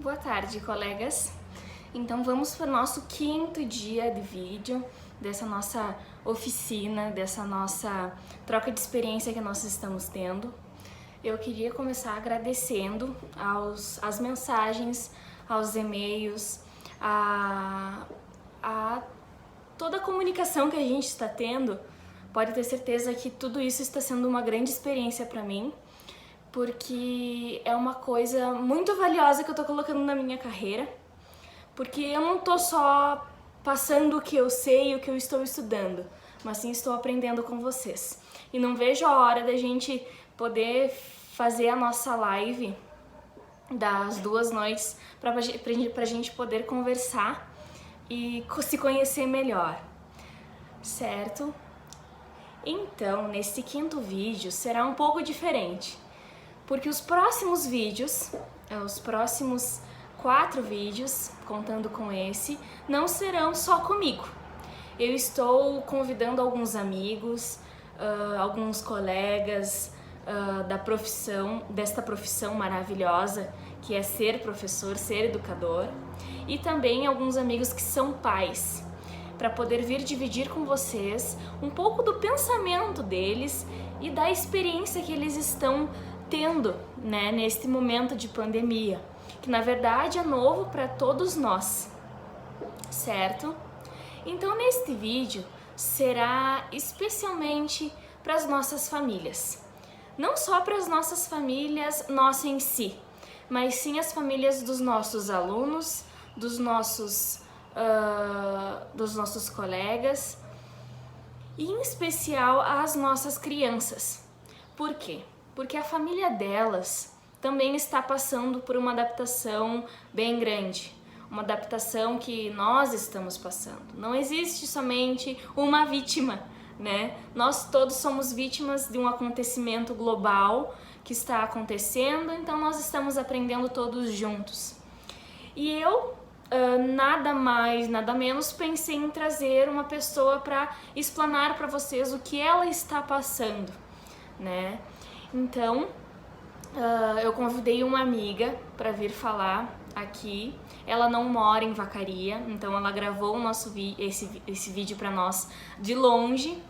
Boa tarde, colegas. Então vamos para o nosso quinto dia de vídeo dessa nossa oficina, dessa nossa troca de experiência que nós estamos tendo. Eu queria começar agradecendo às mensagens, aos e-mails, a toda a comunicação que a gente está tendo. Pode ter certeza que tudo isso está sendo uma grande experiência para mim, porque é uma coisa muito valiosa que eu tô colocando na minha carreira, porque eu não tô só passando o que eu sei e o que eu estou estudando, mas sim estou aprendendo com vocês. E não vejo a hora da gente poder fazer a nossa live das 2 noites pra gente poder conversar e se conhecer melhor, certo? Então, nesse quinto vídeo será um pouco diferente, porque os próximos vídeos, os próximos 4 vídeos, contando com esse, não serão só comigo. Eu estou convidando alguns amigos, alguns colegas desta profissão maravilhosa, que é ser professor, ser educador, e também alguns amigos que são pais, para poder vir dividir com vocês um pouco do pensamento deles e da experiência que eles estão tendo, né, neste momento de pandemia, que na verdade é novo para todos nós, certo? Então neste vídeo será especialmente para as nossas famílias, não só para as nossas famílias, nossa em si, mas sim as famílias dos nossos alunos, dos nossos colegas e em especial as nossas crianças. Por quê? Porque a família delas também está passando por uma adaptação bem grande, uma adaptação que nós estamos passando. Não existe somente uma vítima, né? Nós todos somos vítimas de um acontecimento global que está acontecendo, então nós estamos aprendendo todos juntos. E eu, nada mais, nada menos, pensei em trazer uma pessoa para explanar para vocês o que ela está passando, né? Então, eu convidei uma amiga para vir falar aqui. Ela não mora em Vacaria, então ela gravou esse vídeo para nós de longe.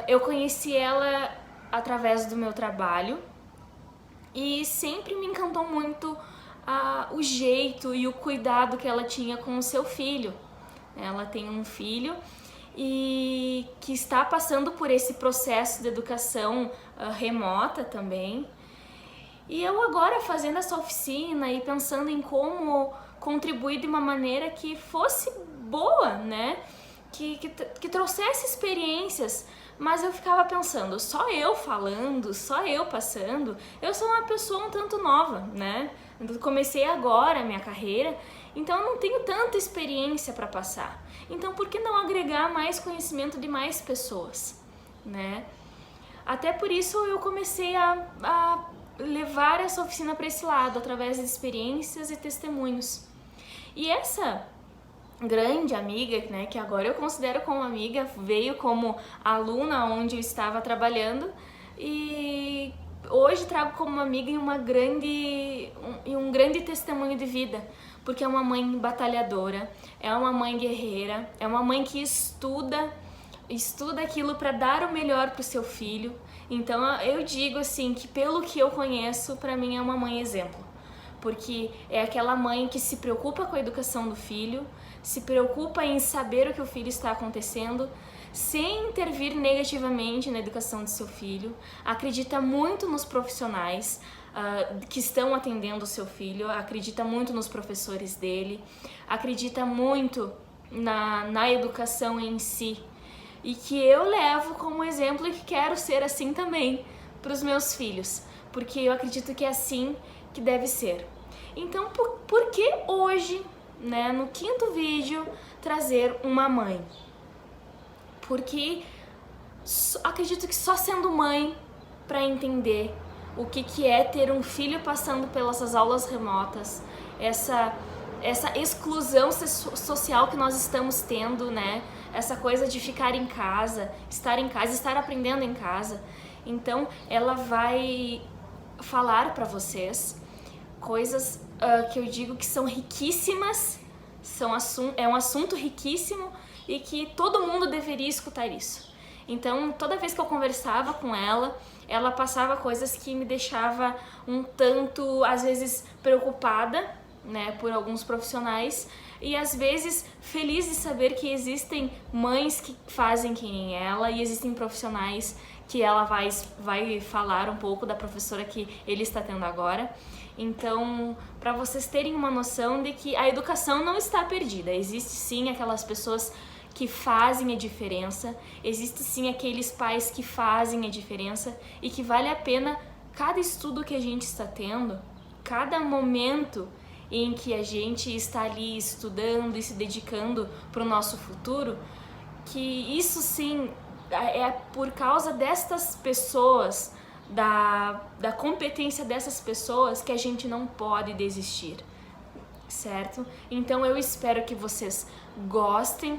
Eu conheci ela através do meu trabalho e sempre me encantou muito o jeito e o cuidado que ela tinha com o seu filho. Ela tem um filho e que está passando por esse processo de educação remota também. E eu agora fazendo essa oficina e pensando em como contribuir de uma maneira que fosse boa, né? Que trouxesse experiências, mas eu ficava pensando, só eu falando, só eu passando, eu sou uma pessoa um tanto nova, né? Eu comecei agora a minha carreira, então eu não tenho tanta experiência para passar. Então por que não agregar mais conhecimento de mais pessoas, né? Até por isso eu comecei a levar essa oficina para esse lado, através de experiências e testemunhos. E essa grande amiga, né, que agora eu considero como amiga, veio como aluna onde eu estava trabalhando e hoje trago como amiga e um grande testemunho de vida, porque é uma mãe batalhadora, é uma mãe guerreira, é uma mãe que estuda aquilo para dar o melhor para o seu filho. Então eu digo assim que pelo que eu conheço, para mim é uma mãe exemplo, porque é aquela mãe que se preocupa com a educação do filho, se preocupa em saber o que o filho está acontecendo, sem intervir negativamente na educação do seu filho, acredita muito nos profissionais que estão atendendo o seu filho, acredita muito nos professores dele, acredita muito na educação em si, e que eu levo como exemplo e que quero ser assim também para os meus filhos, porque eu acredito que é assim que deve ser. Então, por que hoje, né, no quinto vídeo, trazer uma mãe? Porque acredito que só sendo mãe para entender o que é ter um filho passando pelas aulas remotas, essa exclusão social que nós estamos tendo, né? Essa coisa de ficar em casa, estar aprendendo em casa. Então, ela vai falar para vocês coisas que eu digo que são riquíssimas, é um assunto riquíssimo e que todo mundo deveria escutar isso. Então, toda vez que eu conversava com ela, ela passava coisas que me deixava um tanto, às vezes, preocupada, né, por alguns profissionais, e às vezes feliz de saber que existem mães que fazem que nem ela, e existem profissionais que ela vai falar um pouco da professora que ele está tendo agora. Então, para vocês terem uma noção de que a educação não está perdida, existe sim aquelas pessoas que fazem a diferença, existe sim aqueles pais que fazem a diferença e que vale a pena cada estudo que a gente está tendo, cada momento em que a gente está ali estudando e se dedicando para o nosso futuro, que isso sim é por causa destas pessoas, da competência dessas pessoas, que a gente não pode desistir, certo? Então eu espero que vocês gostem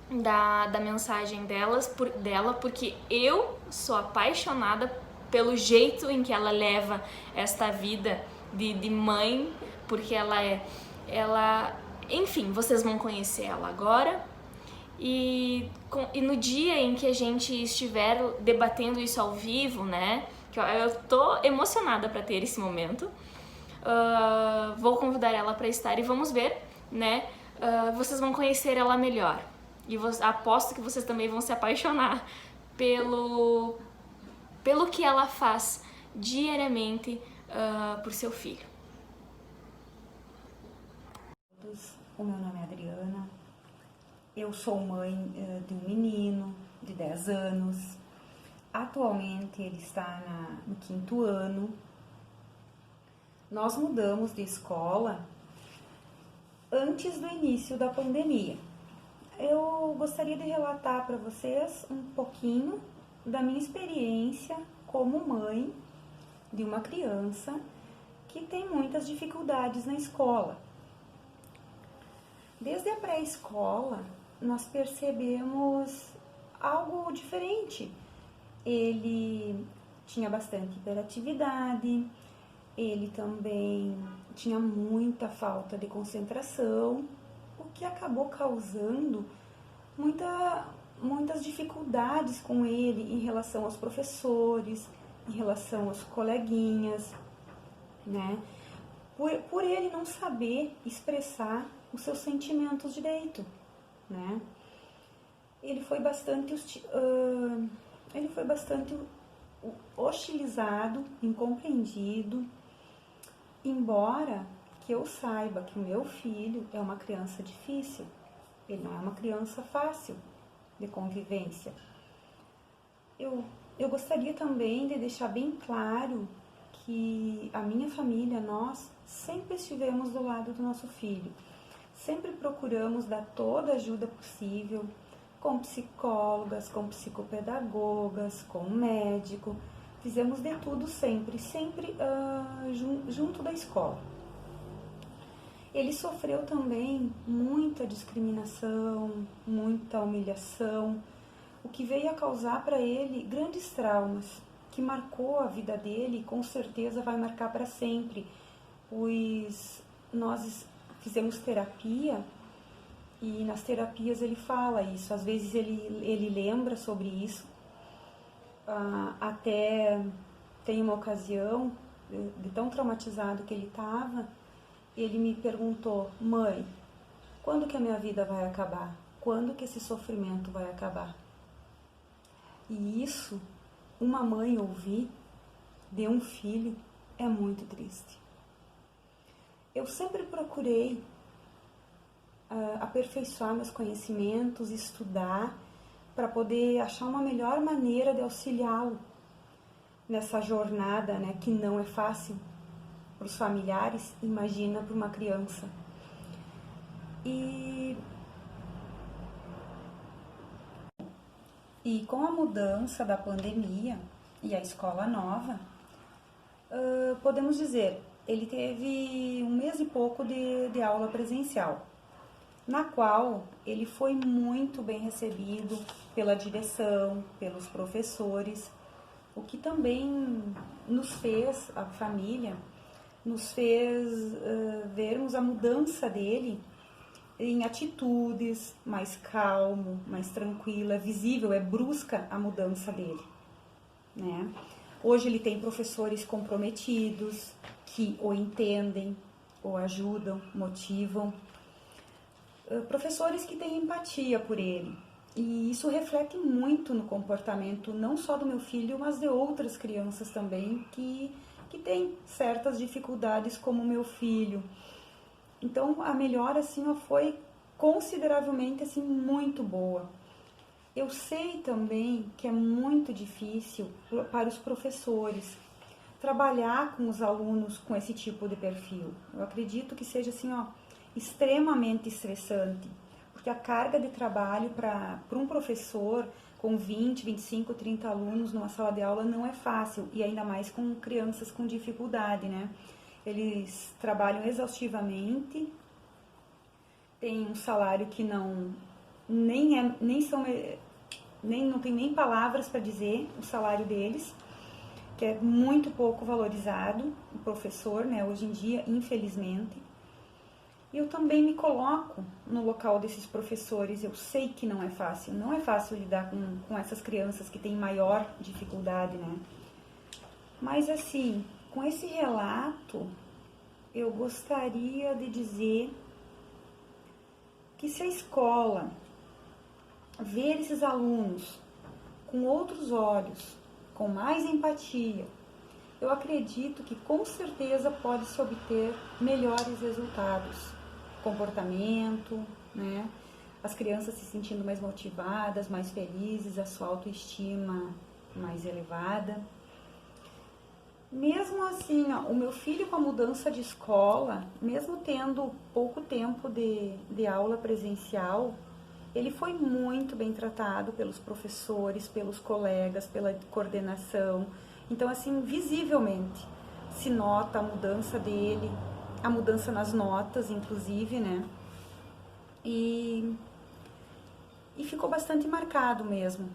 da mensagem dela, porque eu sou apaixonada pelo jeito em que ela leva esta vida de mãe, porque enfim, vocês vão conhecer ela agora, e no dia em que a gente estiver debatendo isso ao vivo, né, que eu tô emocionada para ter esse momento, vou convidar ela para estar e vamos ver, né, vocês vão conhecer ela melhor. E aposto que vocês também vão se apaixonar pelo que ela faz diariamente por seu filho. O meu nome é Adriana, eu sou mãe de um menino de 10 anos, atualmente ele está no 5º ano. Nós mudamos de escola antes do início da pandemia. Eu gostaria de relatar para vocês um pouquinho da minha experiência como mãe de uma criança que tem muitas dificuldades na escola. Desde a pré-escola, nós percebemos algo diferente. Ele tinha bastante hiperatividade, ele também tinha muita falta de concentração, o que acabou causando muitas dificuldades com ele em relação aos professores, em relação aos coleguinhas, né? Por ele não saber expressar os seus sentimentos direito, né? Ele foi bastante hostilizado, incompreendido, embora que eu saiba que o meu filho é uma criança difícil, ele não é uma criança fácil de convivência. Eu gostaria também de deixar bem claro que a minha família, nós sempre estivemos do lado do nosso filho. Sempre procuramos dar toda a ajuda possível, com psicólogas, com psicopedagogas, com médico. Fizemos de tudo sempre junto da escola. Ele sofreu também muita discriminação, muita humilhação, o que veio a causar para ele grandes traumas, que marcou a vida dele e com certeza vai marcar para sempre, pois nós fizemos terapia e nas terapias ele fala isso, às vezes ele lembra sobre isso, até tem uma ocasião, de tão traumatizado que ele estava, ele me perguntou: mãe, quando que a minha vida vai acabar? Quando que esse sofrimento vai acabar? E isso, uma mãe ouvir de um filho, é muito triste. Eu sempre procurei aperfeiçoar meus conhecimentos, estudar, para poder achar uma melhor maneira de auxiliá-lo nessa jornada, né, que não é fácil para os familiares, imagina para uma criança. E com a mudança da pandemia e a escola nova, podemos dizer, ele teve 1 mês e pouco de aula presencial, na qual ele foi muito bem recebido pela direção, pelos professores, o que também nos fez, a família, nos fez vermos a mudança dele em atitudes, mais calmo, mais tranquilo, é visível, é brusca a mudança dele, né? Hoje ele tem professores comprometidos, que o entendem, o ajudam, motivam, professores que têm empatia por ele. E isso reflete muito no comportamento, não só do meu filho, mas de outras crianças também, que têm certas dificuldades como o meu filho. Então, a melhora, assim, foi consideravelmente, assim, muito boa. Eu sei também que é muito difícil para os professores trabalhar com os alunos com esse tipo de perfil. Eu acredito que seja, assim, extremamente estressante, porque a carga de trabalho para um professor com 20, 25, 30 alunos numa sala de aula não é fácil, e ainda mais com crianças com dificuldade, né? Eles trabalham exaustivamente, têm um salário que não tem nem palavras para dizer o salário deles, que é muito pouco valorizado, o professor, né, hoje em dia, infelizmente. E eu também me coloco no local desses professores, eu sei que não é fácil lidar com essas crianças que têm maior dificuldade, né? Mas assim, com esse relato, eu gostaria de dizer que se a escola ver esses alunos com outros olhos, com mais empatia, eu acredito que com certeza pode se obter melhores resultados. Comportamento, né? As crianças se sentindo mais motivadas, mais felizes, a sua autoestima mais elevada. Mesmo assim, o meu filho com a mudança de escola, mesmo tendo pouco tempo de aula presencial, ele foi muito bem tratado pelos professores, pelos colegas, pela coordenação. Então, assim, visivelmente se nota a mudança dele, a mudança nas notas, inclusive, né? E ficou bastante marcado mesmo.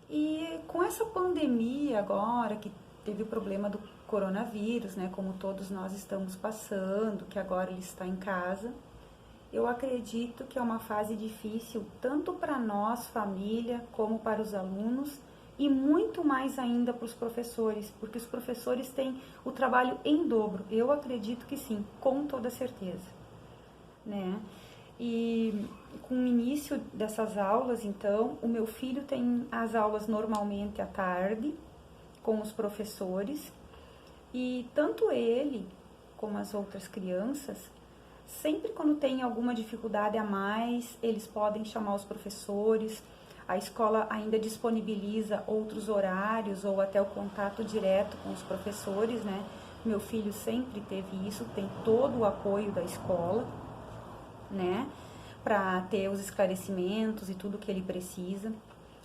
E com essa pandemia agora, que teve o problema do coronavírus, né? Como todos nós estamos passando, que agora ele está em casa, eu acredito que é uma fase difícil, tanto para nós, família, como para os alunos, e muito mais ainda para os professores, porque os professores têm o trabalho em dobro. Eu acredito que sim, com toda certeza, né? E com o início dessas aulas, então, o meu filho tem as aulas normalmente à tarde, com os professores, e tanto ele como as outras crianças, sempre quando tem alguma dificuldade a mais, eles podem chamar os professores. A escola ainda disponibiliza outros horários ou até o contato direto com os professores, né? Meu filho sempre teve isso, tem todo o apoio da escola, né? Para ter os esclarecimentos e tudo que ele precisa.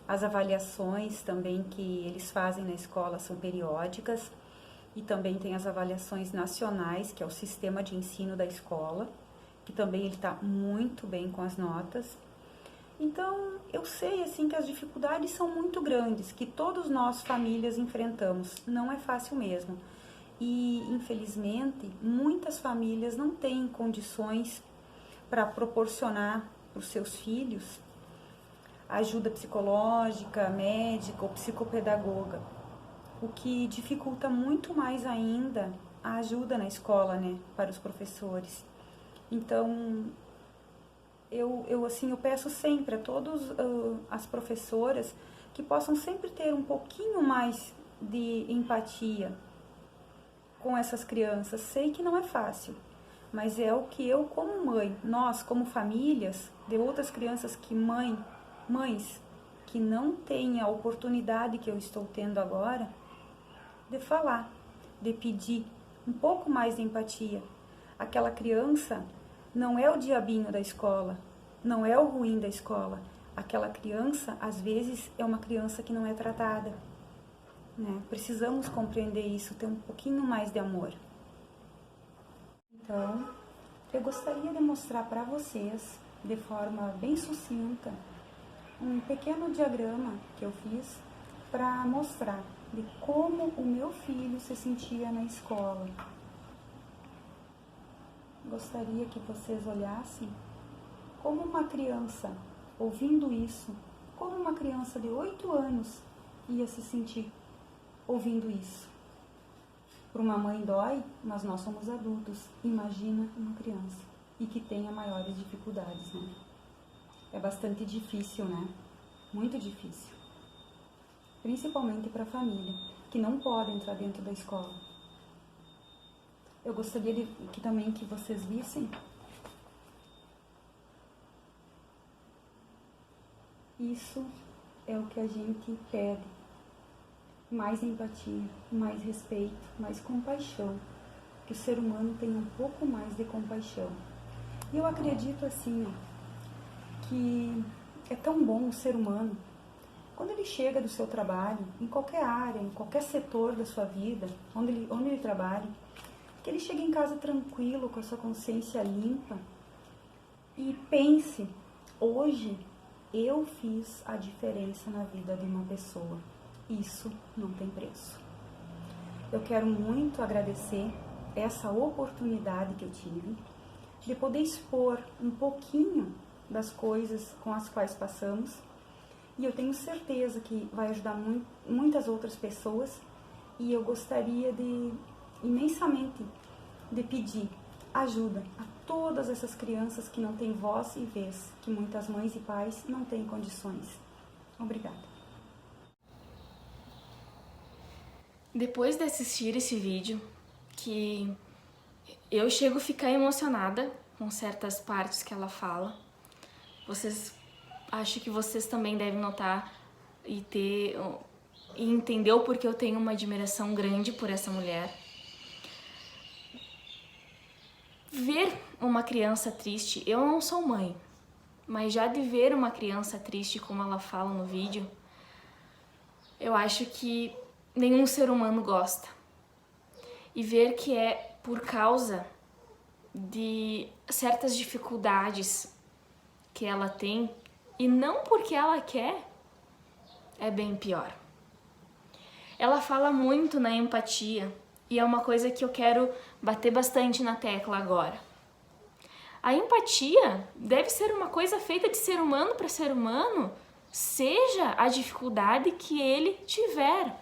As avaliações também que eles fazem na escola são periódicas, e também tem as avaliações nacionais, que é o sistema de ensino da escola, que também ele está muito bem com as notas. Então, eu sei assim que as dificuldades são muito grandes, que todos nós, famílias, enfrentamos. Não é fácil mesmo. E, infelizmente, muitas famílias não têm condições para proporcionar para os seus filhos ajuda psicológica, médica ou psicopedagoga, o que dificulta muito mais ainda a ajuda na escola, né, para os professores. Então, eu peço sempre a todas as professoras que possam sempre ter um pouquinho mais de empatia com essas crianças. Sei que não é fácil, mas é o que eu como mãe, nós como famílias de outras crianças que mães que não têm a oportunidade que eu estou tendo agora, de falar, de pedir um pouco mais de empatia. Aquela criança não é o diabinho da escola, não é o ruim da escola. Aquela criança, às vezes, é uma criança que não é tratada, né? Precisamos compreender isso, ter um pouquinho mais de amor. Então, eu gostaria de mostrar para vocês, de forma bem sucinta, um pequeno diagrama que eu fiz para mostrar de como o meu filho se sentia na escola. Gostaria que vocês olhassem como uma criança, ouvindo isso, como uma criança de 8 anos ia se sentir ouvindo isso. Para uma mãe dói, mas nós somos adultos. Imagina uma criança e que tenha maiores dificuldades, né? É bastante difícil, né? Muito difícil. Principalmente para a família, que não pode entrar dentro da escola. Eu gostaria também que vocês vissem isso é o que a gente pede. Mais empatia, mais respeito, mais compaixão. Que o ser humano tenha um pouco mais de compaixão. E eu acredito assim, que é tão bom o ser humano, quando ele chega do seu trabalho, em qualquer área, em qualquer setor da sua vida, onde ele trabalha, que ele chegue em casa tranquilo, com a sua consciência limpa e pense, hoje eu fiz a diferença na vida de uma pessoa. Isso não tem preço. Eu quero muito agradecer essa oportunidade que eu tive de poder expor um pouquinho das coisas com as quais passamos, e eu tenho certeza que vai ajudar muitas outras pessoas, e eu gostaria imensamente de pedir ajuda a todas essas crianças que não têm voz e vez, que muitas mães e pais não têm condições. Obrigada. Depois de assistir esse vídeo, que eu chego a ficar emocionada com certas partes que ela fala, acho que vocês também devem notar e entender o porquê eu tenho uma admiração grande por essa mulher. Ver uma criança triste, eu não sou mãe, mas já de ver uma criança triste como ela fala no vídeo, eu acho que nenhum ser humano gosta. E ver que é por causa de certas dificuldades que ela tem e não porque ela quer, é bem pior. Ela fala muito na empatia e é uma coisa que eu quero bater bastante na tecla agora. A empatia deve ser uma coisa feita de ser humano para ser humano, seja a dificuldade que ele tiver.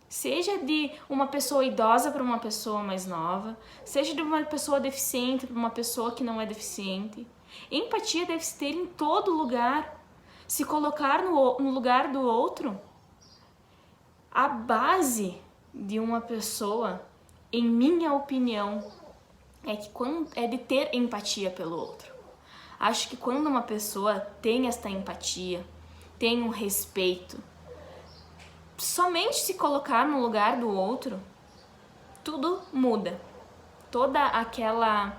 Seja de uma pessoa idosa para uma pessoa mais nova, seja de uma pessoa deficiente para uma pessoa que não é deficiente. Empatia deve se ter em todo lugar. Se colocar no lugar do outro. A base de uma pessoa, em minha opinião, é de ter empatia pelo outro. Acho que quando uma pessoa tem esta empatia, tem um respeito, somente se colocar no lugar do outro, tudo muda. Toda aquela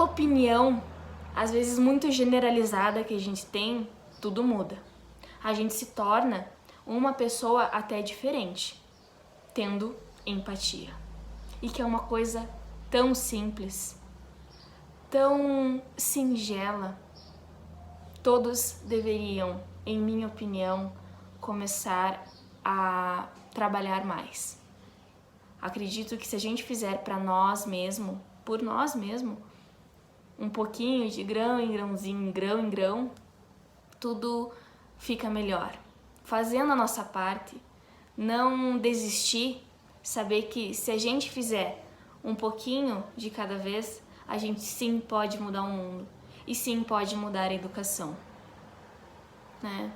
opinião, às vezes muito generalizada que a gente tem, tudo muda. A gente se torna uma pessoa até diferente, tendo empatia. E que é uma coisa tão simples, tão singela. Todos deveriam, em minha opinião, começar a trabalhar mais. Acredito que se a gente fizer para nós mesmos, por nós mesmos, um pouquinho de grão em grãozinho, grão em grão, tudo fica melhor. Fazendo a nossa parte, não desistir, saber que se a gente fizer um pouquinho de cada vez, a gente sim pode mudar o mundo e sim pode mudar a educação, né?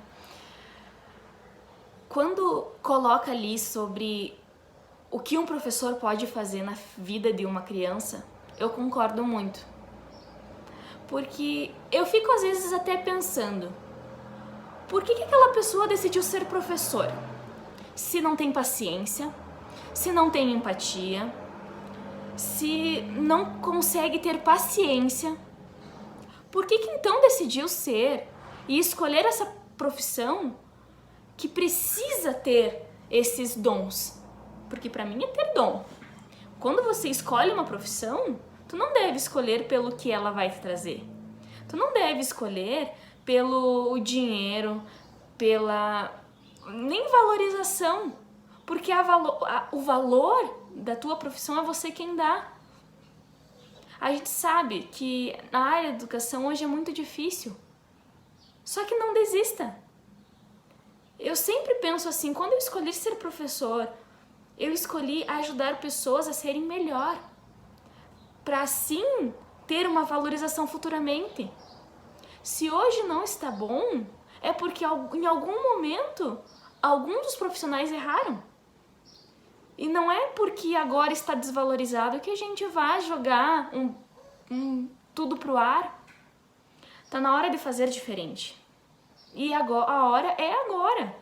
Quando coloca ali sobre o que um professor pode fazer na vida de uma criança, eu concordo muito. Porque eu fico às vezes até pensando, por que aquela pessoa decidiu ser professor? Se não tem paciência, se não tem empatia, se não consegue ter paciência, por que então decidiu ser e escolher essa profissão que precisa ter esses dons? Porque para mim é ter dom. Quando você escolhe uma profissão, tu não deve escolher pelo que ela vai te trazer. Tu não deve escolher pelo dinheiro, pela nem valorização, porque o valor da tua profissão é você quem dá. A gente sabe que na área da educação hoje é muito difícil, só que não desista. Eu sempre penso assim, quando eu escolhi ser professor, eu escolhi ajudar pessoas a serem melhor, para assim ter uma valorização futuramente. Se hoje não está bom, é porque em algum momento alguns dos profissionais erraram. E não é porque agora está desvalorizado que a gente vai jogar tudo pro ar. Tá na hora de fazer diferente. E agora, a hora é agora.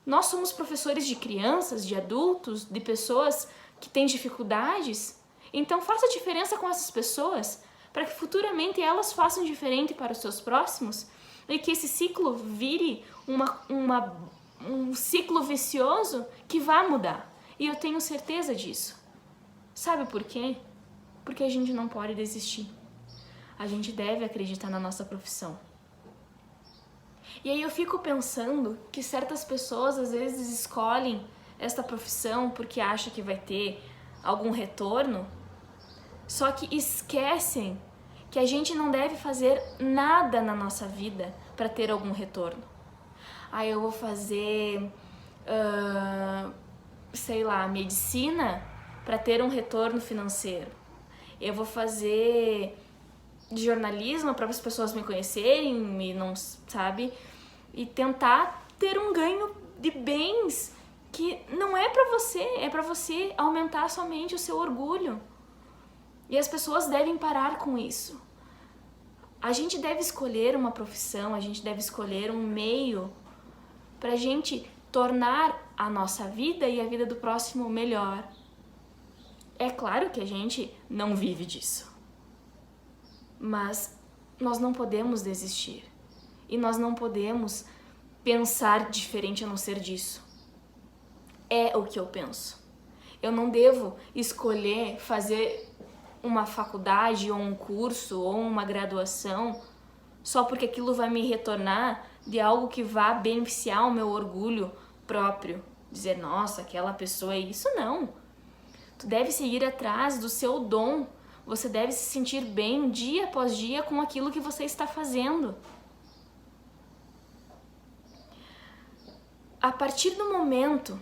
Nós somos professores de crianças, de adultos, de pessoas que têm dificuldades. Então faça diferença com essas pessoas para que futuramente elas façam diferente para os seus próximos e que esse ciclo vire um ciclo vicioso que vai mudar. E eu tenho certeza disso. Sabe por quê? Porque a gente não pode desistir. A gente deve acreditar na nossa profissão. E aí eu fico pensando que certas pessoas às vezes escolhem esta profissão porque acham que vai ter algum retorno, só que esquecem que a gente não deve fazer nada na nossa vida para ter algum retorno. Eu vou fazer, sei lá, medicina para ter um retorno financeiro. Eu vou fazer jornalismo para as pessoas me conhecerem, e tentar ter um ganho de bens que não é para você aumentar somente o seu orgulho. E as pessoas devem parar com isso. A gente deve escolher uma profissão, a gente deve escolher um meio para a gente tornar a nossa vida e a vida do próximo melhor. É claro que a gente não vive disso, mas nós não podemos desistir e nós não podemos pensar diferente a não ser disso. É o que eu penso. Eu não devo escolher fazer uma faculdade ou um curso ou uma graduação só porque aquilo vai me retornar de algo que vá beneficiar o meu orgulho próprio. Dizer, nossa, aquela pessoa é isso. Não. Tu deve seguir atrás do seu dom. Você deve se sentir bem dia após dia com aquilo que você está fazendo. A partir do momento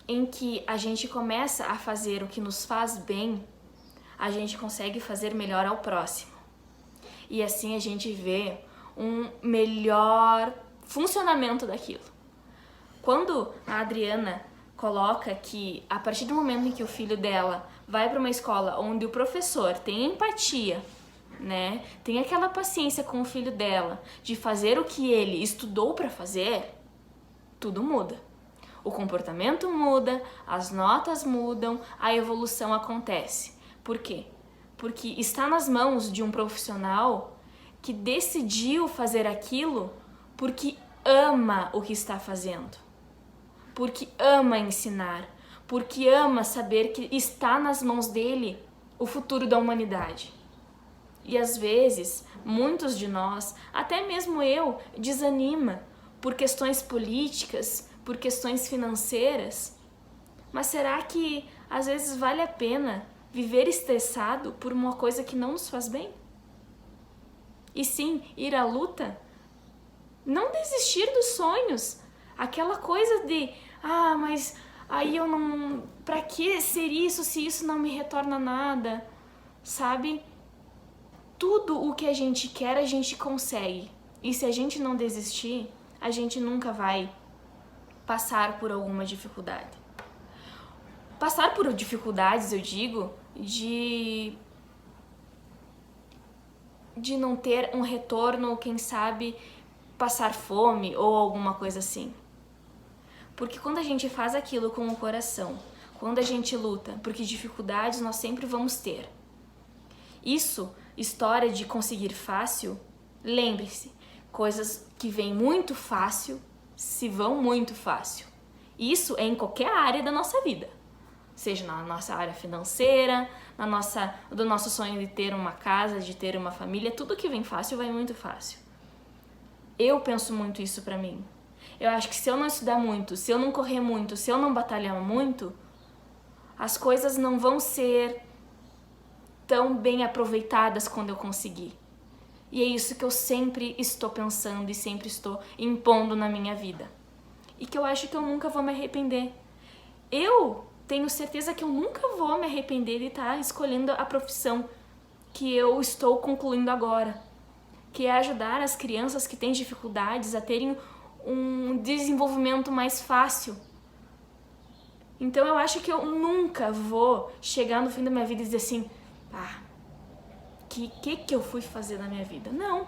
em que a gente começa a fazer o que nos faz bem, a gente consegue fazer melhor ao próximo. E assim a gente vê um melhor funcionamento daquilo. Quando a Adriana coloca que a partir do momento em que o filho dela vai para uma escola onde o professor tem empatia, né, tem aquela paciência com o filho dela de fazer o que ele estudou para fazer, tudo muda. O comportamento muda, as notas mudam, a evolução acontece. Por quê? Porque está nas mãos de um profissional que decidiu fazer aquilo porque ama o que está fazendo, porque ama ensinar, porque ama saber que está nas mãos dele o futuro da humanidade. E às vezes, muitos de nós, até mesmo eu, desanima por questões políticas, por questões financeiras. Mas será que às vezes vale a pena viver estressado por uma coisa que não nos faz bem? E sim, ir à luta? Não desistir dos sonhos. Aquela coisa de, mas aí eu não... Pra que ser isso se isso não me retorna nada? Sabe? Tudo o que a gente quer, a gente consegue. E se a gente não desistir, a gente nunca vai passar por alguma dificuldade. Passar por dificuldades, eu digo, de não ter um retorno, quem sabe, passar fome ou alguma coisa assim. Porque quando a gente faz aquilo com o coração, quando a gente luta, porque dificuldades nós sempre vamos ter. Isso, história de conseguir fácil, lembre-se, coisas que vêm muito fácil, se vão muito fácil. Isso é em qualquer área da nossa vida. Seja na nossa área financeira, do nosso sonho de ter uma casa, de ter uma família, tudo que vem fácil vai muito fácil. Eu penso muito isso pra mim. Eu acho que se eu não estudar muito, se eu não correr muito, se eu não batalhar muito, as coisas não vão ser tão bem aproveitadas quando eu conseguir. E é isso que eu sempre estou pensando e sempre estou impondo na minha vida. E que eu acho que eu nunca vou me arrepender. Eu tenho certeza que eu nunca vou me arrepender de estar escolhendo a profissão que eu estou concluindo agora, que é ajudar as crianças que têm dificuldades a terem um desenvolvimento mais fácil. Então eu acho que eu nunca vou chegar no fim da minha vida e dizer assim, que eu fui fazer na minha vida? Não,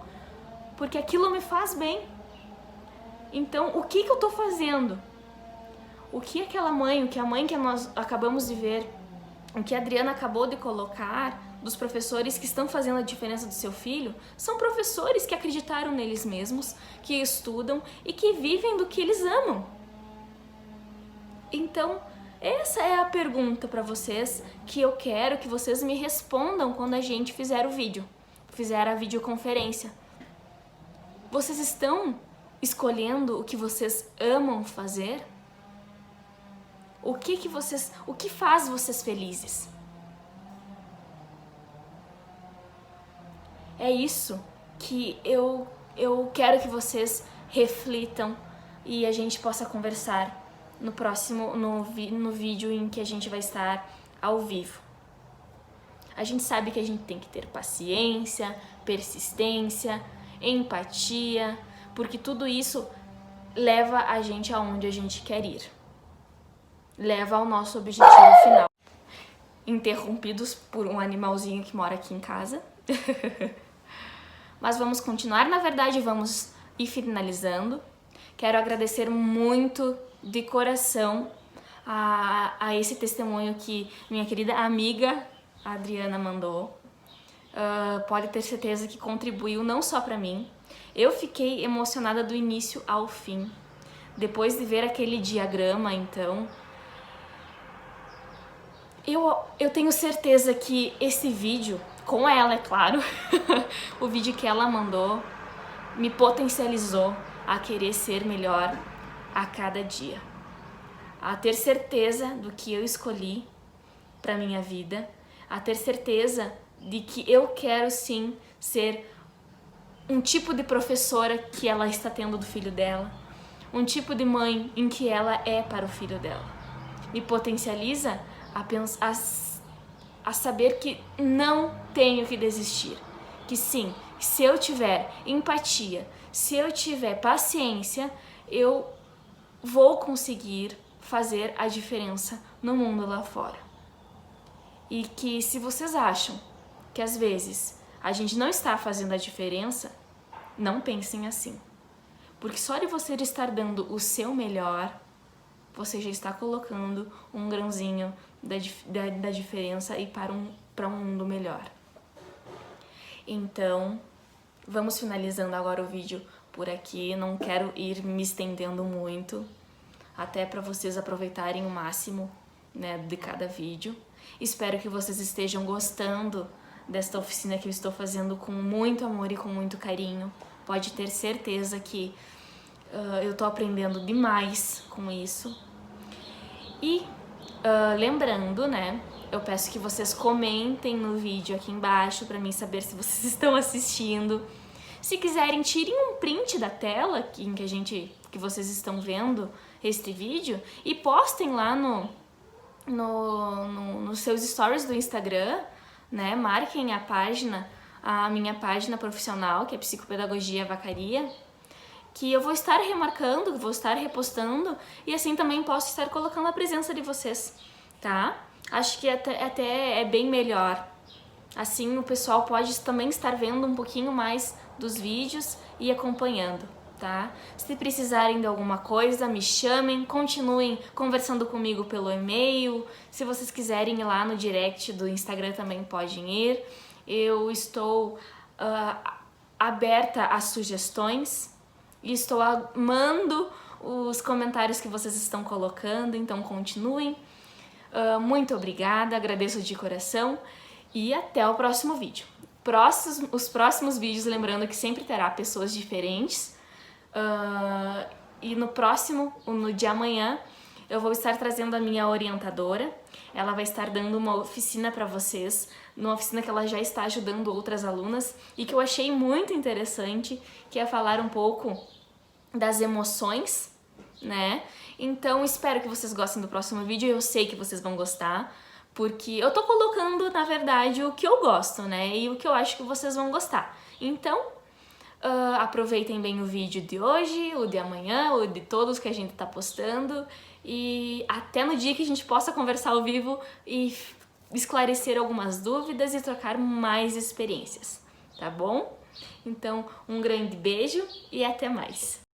porque aquilo me faz bem. Então, o que eu tô fazendo? O que aquela mãe, o que a mãe que nós acabamos de ver, o que a Adriana acabou de colocar, dos professores que estão fazendo a diferença do seu filho, são professores que acreditaram neles mesmos, que estudam e que vivem do que eles amam. Então, essa é a pergunta para vocês que eu quero que vocês me respondam quando a gente fizer o vídeo, fizer a videoconferência. Vocês estão escolhendo o que vocês amam fazer? O que faz vocês felizes? É isso que eu quero que vocês reflitam e a gente possa conversar no próximo, no vídeo em que a gente vai estar ao vivo. A gente sabe que a gente tem que ter paciência, persistência, empatia, porque tudo isso leva a gente aonde a gente quer ir. Leva ao nosso objetivo final. Interrompidos por um animalzinho que mora aqui em casa. Mas vamos continuar, na verdade vamos ir finalizando. Quero agradecer muito de coração a esse testemunho que minha querida amiga a Adriana mandou. Pode ter certeza que contribuiu não só para mim. Eu fiquei emocionada do início ao fim. Depois de ver aquele diagrama, então, eu tenho certeza que esse vídeo, com ela, é claro, o vídeo que ela mandou, me potencializou a querer ser melhor a cada dia. A ter certeza do que eu escolhi para minha vida, a ter certeza de que eu quero sim ser um tipo de professora que ela está tendo do filho dela, um tipo de mãe em que ela é para o filho dela. Me potencializa a saber que não tenho que desistir, que sim, se eu tiver empatia, se eu tiver paciência, eu vou conseguir fazer a diferença no mundo lá fora. E que se vocês acham que às vezes a gente não está fazendo a diferença, não pensem assim. Porque só de você estar dando o seu melhor, você já está colocando um grãozinho da diferença e para um mundo melhor. Então, vamos finalizando agora o vídeo por aqui. Não quero ir me estendendo muito, até para vocês aproveitarem o máximo, né, de cada vídeo. Espero que vocês estejam gostando desta oficina que eu estou fazendo com muito amor e com muito carinho. Pode ter certeza que eu tô aprendendo demais com isso. E lembrando, né, eu peço que vocês comentem no vídeo aqui embaixo para mim saber se vocês estão assistindo. Se quiserem, tirem um print da tela que vocês estão vendo este vídeo e postem lá nos seus stories do Instagram, né? Marquem a minha página profissional, que é Psicopedagogia Vacaria, que eu vou estar remarcando, vou estar repostando e assim também posso estar colocando a presença de vocês, tá? Acho que até é bem melhor. Assim o pessoal pode também estar vendo um pouquinho mais dos vídeos e acompanhando, tá? Se precisarem de alguma coisa, me chamem, continuem conversando comigo pelo e-mail. Se vocês quiserem ir lá no direct do Instagram também podem ir. Eu estou aberta a sugestões e estou amando os comentários que vocês estão colocando, então continuem. Muito obrigada, agradeço de coração e até o próximo vídeo. Os próximos vídeos, lembrando que sempre terá pessoas diferentes, E no próximo, no de amanhã, eu vou estar trazendo a minha orientadora. Ela vai estar dando uma oficina para vocês, uma oficina que ela já está ajudando outras alunas e que eu achei muito interessante, que é falar um pouco das emoções, né? Então espero que vocês gostem do próximo vídeo, eu sei que vocês vão gostar, porque eu tô colocando, na verdade, o que eu gosto, né? E o que eu acho que vocês vão gostar. Então, aproveitem bem o vídeo de hoje, o de amanhã, o de todos que a gente tá postando, e até no dia que a gente possa conversar ao vivo e esclarecer algumas dúvidas e trocar mais experiências, tá bom? Então, um grande beijo e até mais!